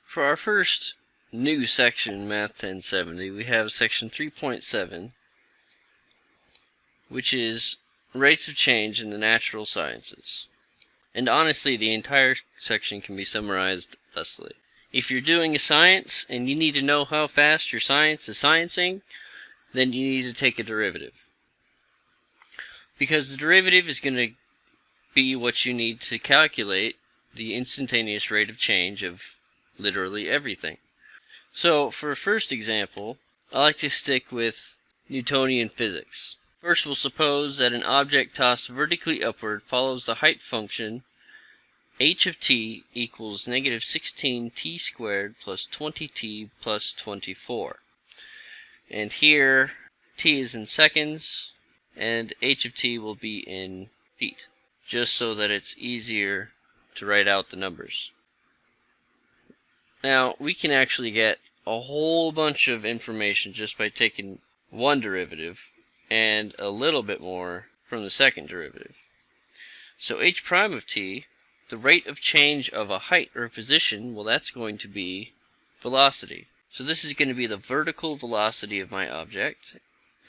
For our first new section in Math 1070, we have section 3.7, which is rates of change in the natural sciences. And honestly, the entire section can be summarized thusly. If you're doing a science and you need to know how fast your science is sciencing, then you need to take a derivative. Because the derivative is going to be what you need to calculate the instantaneous rate of change of literally everything. So, for a first example, I like to stick with Newtonian physics. First, we'll suppose that an object tossed vertically upward follows the height function h of t equals negative 16t squared plus 20t plus 24. And here, t is in seconds, and h of t will be in feet, just so that it's easier to write out the numbers. Now, we can actually get a whole bunch of information just by taking one derivative and a little bit more from the second derivative. So h prime of t, the rate of change of a height or a position, well, that's going to be velocity. So this is going to be the vertical velocity of my object,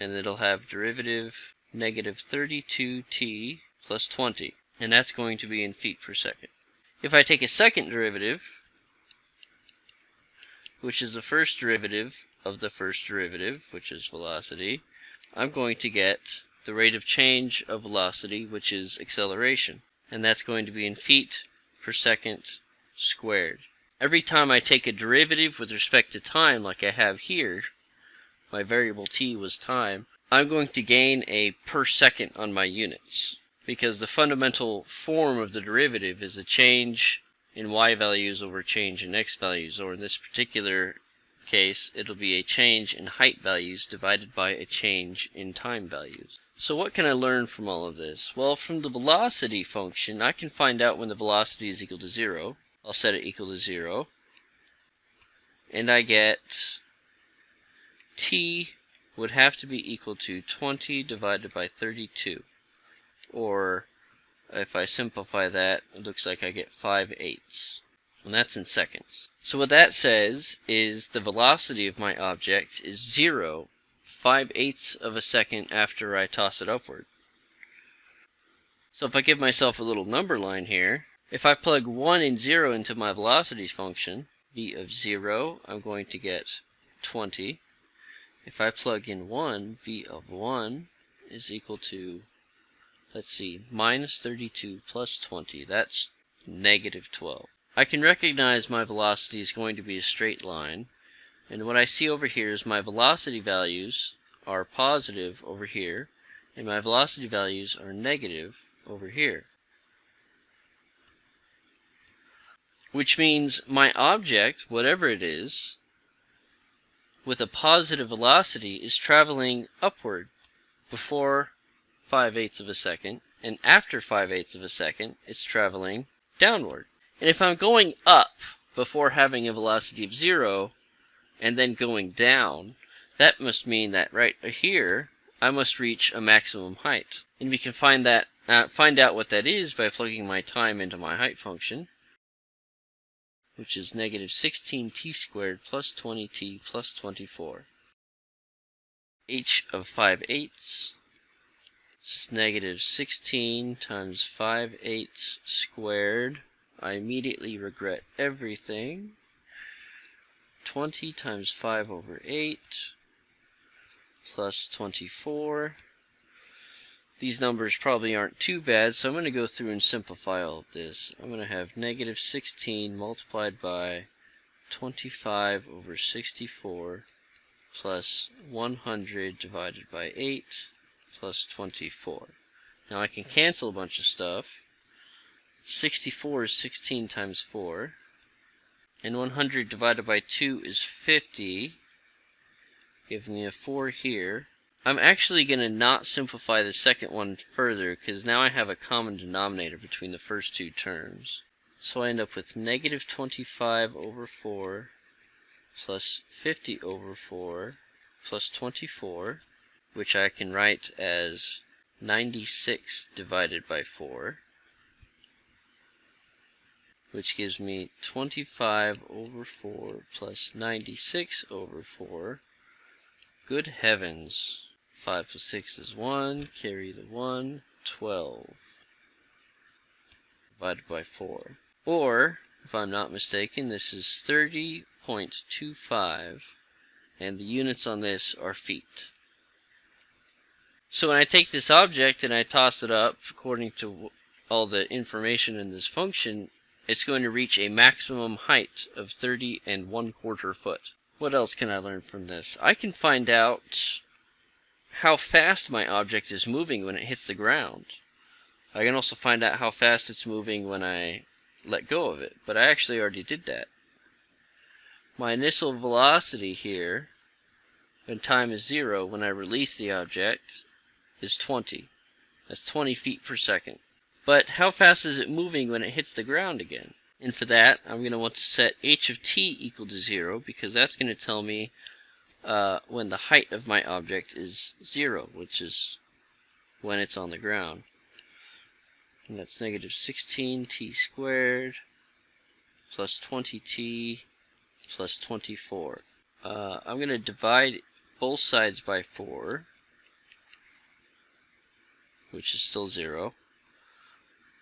and it'll have derivative negative 32t plus 20, and that's going to be in feet per second. If I take a second derivative, which is the first derivative of the first derivative, which is velocity, I'm going to get the rate of change of velocity, which is acceleration, and that's going to be in feet per second squared. Every time I take a derivative with respect to time, like I have here, my variable t was time, I'm going to gain a per second on my units, because the fundamental form of the derivative is a change in y values over change in x values, or in this particular case, it'll be a change in height values divided by a change in time values. So what can I learn from all of this? Well, from the velocity function, I can find out when the velocity is equal to 0. I'll set it equal to 0. And I get t would have to be equal to 20 divided by 32. Or, if I simplify that, it looks like I get 5/8. And that's in seconds. So what that says is the velocity of my object is 0, 5/8 of a second after I toss it upward. So if I give myself a little number line here, if I plug 1 and 0 into my velocity function, v of 0, I'm going to get 20. If I plug in 1, v of 1 is equal to, let's see, minus 32 plus 20. That's negative 12. I can recognize my velocity is going to be a straight line, and what I see over here is my velocity values are positive over here, and my velocity values are negative over here. Which means my object, whatever it is, with a positive velocity is traveling upward before 5/8 of a second, and after 5/8 of a second, it's traveling downward. And if I'm going up before having a velocity of 0, and then going down, that must mean that right here, I must reach a maximum height. And we can find out what that is by plugging my time into my height function, which is negative 16t squared plus 20t plus 24. h of 5/8 is negative 16 times 5/8 squared. I immediately regret everything. 20 times 5/8 plus 24. These numbers probably aren't too bad, so I'm going to go through and simplify all of this. I'm going to have negative 16 multiplied by 25/64 plus 100 divided by 8 plus 24. Now I can cancel a bunch of stuff. 64 is 16 times 4, and 100 divided by 2 is 50, giving me a 4 here. I'm actually going to not simplify the second one further, because now I have a common denominator between the first two terms. So I end up with negative 25/4 plus 50/4 plus 24, which I can write as 96 divided by 4. which gives me 25 over 4 plus 96 over 4. Good heavens. 5 plus 6 is 1, carry the 1, 12. Divided by 4. Or, if I'm not mistaken, this is 30.25, and the units on this are feet. So when I take this object and I toss it up, according to all the information in this function, it's going to reach a maximum height of 30 1/4 foot. What else can I learn from this? I can find out how fast my object is moving when it hits the ground. I can also find out how fast it's moving when I let go of it, but I actually already did that. My initial velocity here, when time is 0, when I release the object, is 20. That's 20 feet per second. But how fast is it moving when it hits the ground again? And for that, I'm going to want to set h of t equal to 0, because that's going to tell me when the height of my object is 0, which is when it's on the ground. And that's negative 16t squared plus 20t plus 24. I'm going to divide both sides by 4, which is still 0.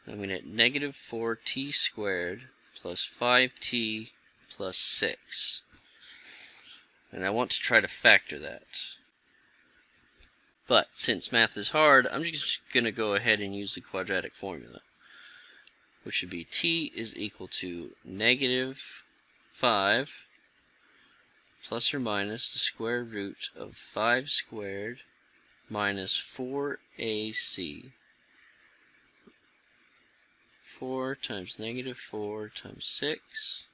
I'm going to get negative 4t squared plus 5t plus 6. And I want to try to factor that. But since math is hard, I'm just going to go ahead and use the quadratic formula, which would be t is equal to negative 5 plus or minus the square root of 5 squared minus 4ac. 4 times negative 4 times 6,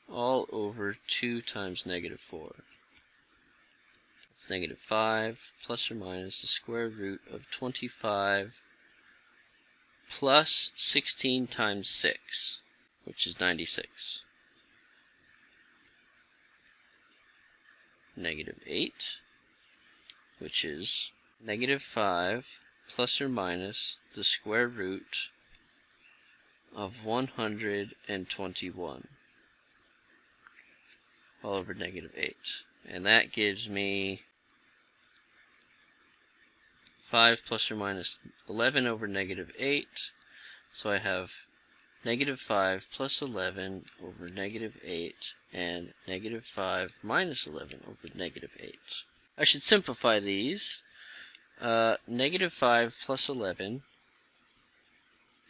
all over 2 times negative 4. That's negative 5 plus or minus the square root of 25 plus 16 times 6, which is 96. Negative 8, which is negative 5 plus or minus the square root of 121 all over negative 8. And that gives me 5 plus or minus 11 over negative 8. So I have negative 5 plus 11 over negative 8 and negative 5 minus 11 over negative 8. I should simplify these. Negative 5 plus 11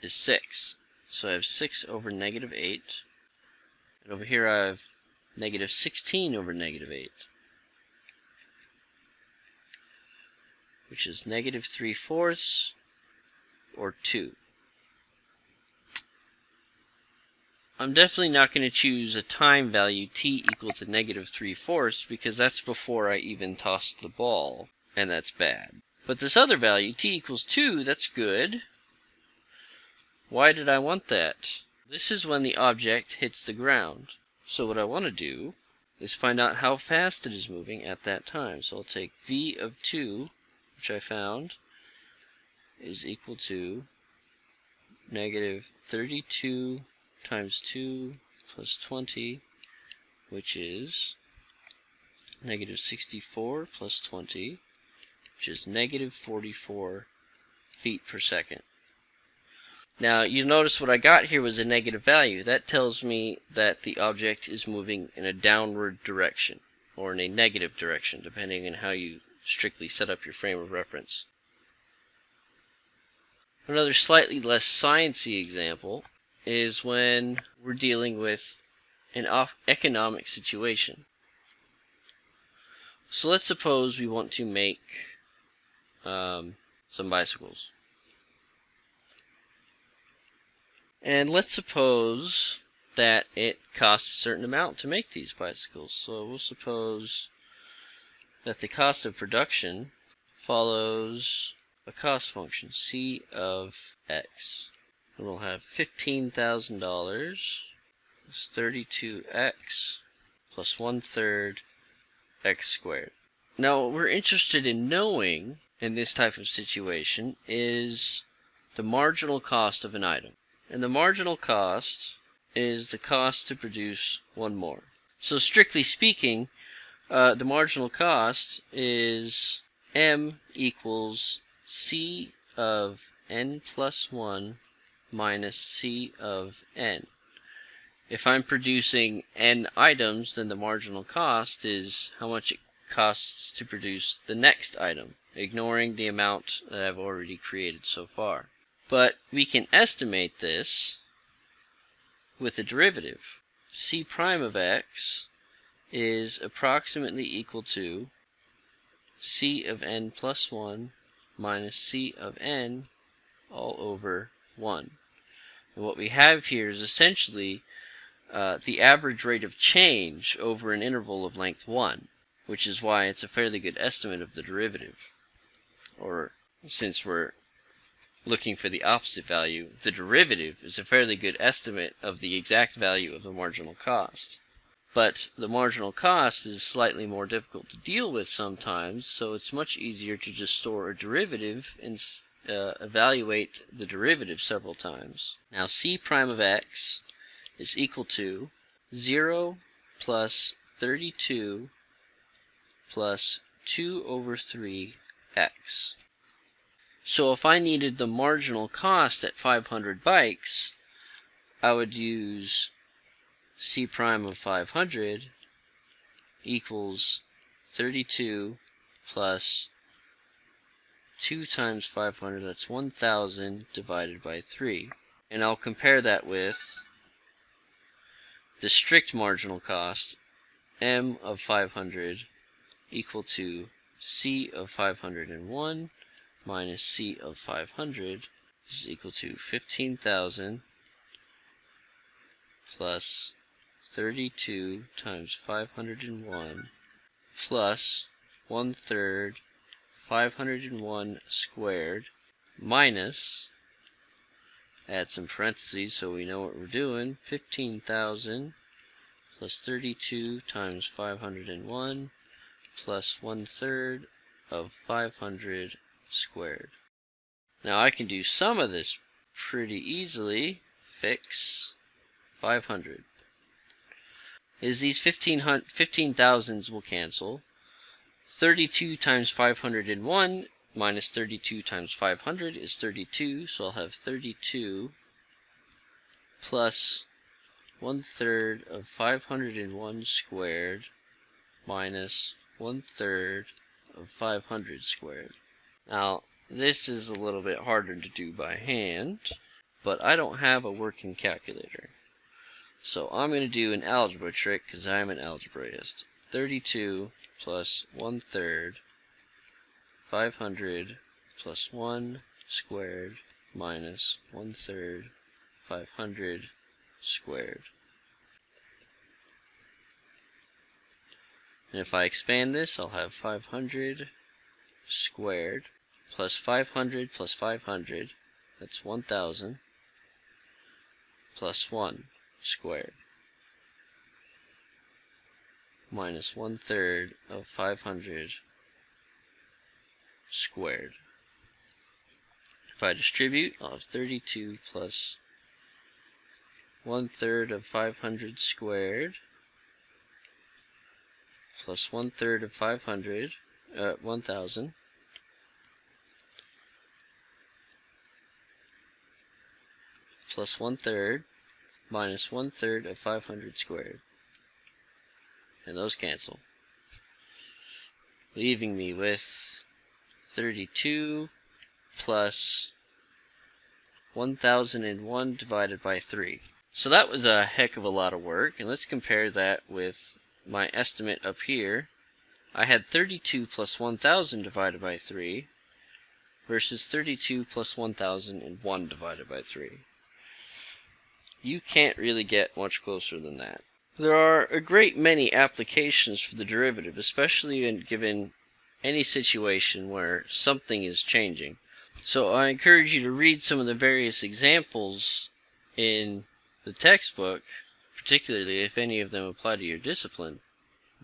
is 6. So I have 6 over negative 8. And over here I have negative 16 over negative 8, which is negative 3/4 or 2. I'm definitely not going to choose a time value t equal to negative 3/4 because that's before I even tossed the ball, and that's bad. But this other value, t equals 2, that's good. Why did I want that? This is when the object hits the ground. So what I want to do is find out how fast it is moving at that time. So I'll take v of 2, which I found, is equal to negative 32 times 2 plus 20, which is negative 64 plus 20, which is negative 44 feet per second. Now, you notice what I got here was a negative value. That tells me that the object is moving in a downward direction, or in a negative direction, depending on how you strictly set up your frame of reference. Another slightly less sciencey example is when we're dealing with an economic situation. So let's suppose we want to make some bicycles. And let's suppose that it costs a certain amount to make these bicycles. So we'll suppose that the cost of production follows a cost function, C of X. And we'll have $15,000 plus 32X plus 1/3 X squared. Now what we're interested in knowing in this type of situation is the marginal cost of an item. And the marginal cost is the cost to produce one more. So strictly speaking, the marginal cost is m equals c of n plus 1 minus c of n. If I'm producing n items, then the marginal cost is how much it costs to produce the next item, ignoring the amount that I've already created so far. But we can estimate this with a derivative. C prime of x is approximately equal to c of n plus 1 minus c of n all over 1. And what we have here is essentially the average rate of change over an interval of length 1, which is why it's a fairly good estimate of the derivative. Or, since we're looking for the opposite value, the derivative is a fairly good estimate of the exact value of the marginal cost. But the marginal cost is slightly more difficult to deal with sometimes, so it's much easier to just store a derivative and evaluate the derivative several times. Now c prime of x is equal to 0 plus 32 plus 2 over 3x. So if I needed the marginal cost at 500 bikes, I would use c prime of 500 equals 32 plus 2 times 500, that's 1,000 divided by 3. And I'll compare that with the strict marginal cost, m of 500 equal to c of 501 minus c of 500 is equal to 15,000 plus 32 times 501 plus 1/3 501 squared minus, add some parentheses so we know what we're doing, 15,000 plus 32 times 501 plus 1/3 of 500 squared. Now I can do some of this pretty easily. Fix 500. Is these 15,000s will cancel. 32 times 501 minus 32 times 500 is 32, so I'll have 32 plus 1/3 of 501 squared minus 1/3 of 500 squared. Now, this is a little bit harder to do by hand, but I don't have a working calculator. So I'm going to do an algebra trick because I'm an algebraist. 32 plus 1/3 500 plus 1 squared minus 1/3 500 squared. And if I expand this, I'll have 500 squared plus 500 plus 500, that's 1,000, plus 1 squared minus 1/3 of 500 squared. If I distribute, I'll have 32 plus 1/3 of 500 squared plus 1/3 of 500, 1,000, plus 1/3 minus 1/3 of 500 squared. And those cancel, leaving me with 32 plus 1,001 divided by 3. So that was a heck of a lot of work, and let's compare that with my estimate up here. I had 32 plus 1,000 divided by 3 versus 32 plus 1,001 divided by 3. You can't really get much closer than that. There are a great many applications for the derivative, especially given any situation where something is changing. So I encourage you to read some of the various examples in the textbook, particularly if any of them apply to your discipline.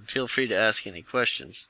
Feel free to ask any questions.